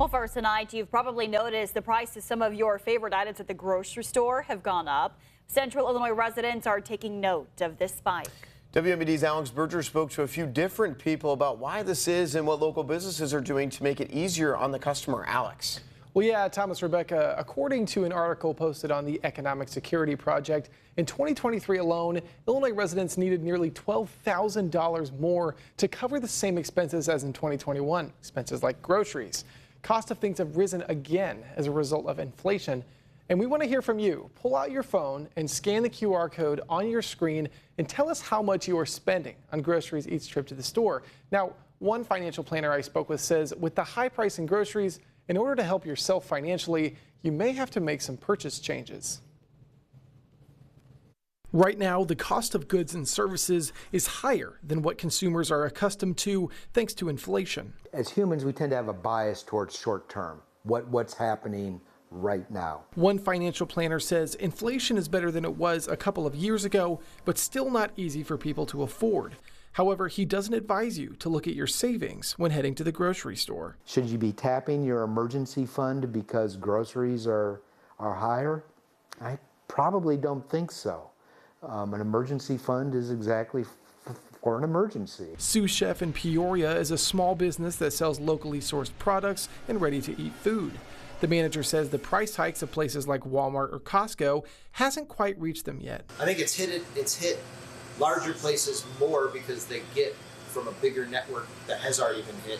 Well, first tonight, you've probably noticed the price of some of your favorite items at the grocery store have gone up. Central Illinois residents are taking note of this spike. WMBD's Alex Berger spoke to a few different people about why this is and what local businesses are doing to make it easier on the customer. Alex. Well, yeah, Thomas, Rebecca, according to an article posted on the Economic Security Project, in 2023 alone, Illinois residents needed nearly $12,000 more to cover the same expenses as in 2021, expenses like groceries. Cost of things have risen again as a result of inflation. And we want to hear from you. Pull out your phone and scan the QR code on your screen and tell us how much you are spending on groceries each trip to the store. Now, one financial planner I spoke with says with the high price in groceries, in order to help yourself financially, you may have to make some purchase changes. Right now, the cost of goods and services is higher than what consumers are accustomed to thanks to inflation. As humans, we tend to have a bias towards short term, what's happening right now. One financial planner says inflation is better than it was a couple of years ago, but still not easy for people to afford. However, he doesn't advise you to look at your savings when heading to the grocery store. Should you be tapping your emergency fund because groceries are higher? I probably don't think so. An emergency fund is exactly for an emergency. Sous Chef in Peoria is a small business that sells locally sourced products and ready-to-eat food. The manager says the price hikes of places like Walmart or Costco hasn't quite reached them yet. I think it's hit larger places more because they get from a bigger network that has already been hit.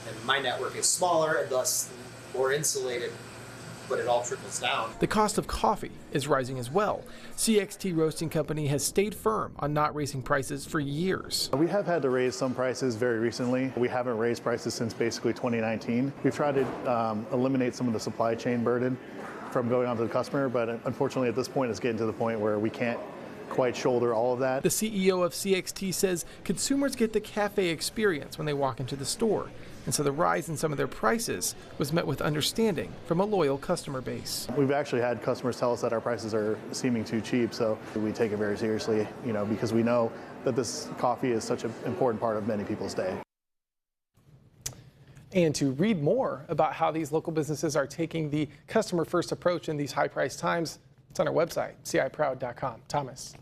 And my network is smaller and thus more insulated, but it all trickles down. The cost of coffee is rising as well. CXT Roasting Company has stayed firm on not raising prices for years. We have had to raise some prices very recently. We haven't raised prices since basically 2019. We've tried to eliminate some of the supply chain burden from going on to the customer, but unfortunately at this point it's getting to the point where we can't quite shoulder all of that. The CEO of CXT says consumers get the cafe experience when they walk into the store, and so the rise in some of their prices was met with understanding from a loyal customer base. We've actually had customers tell us that our prices are seeming too cheap, so we take it very seriously, because we know that this coffee is such an important part of many people's day. And to read more about how these local businesses are taking the customer first approach in these high price times, it's on our website, ciproud.com. Thomas.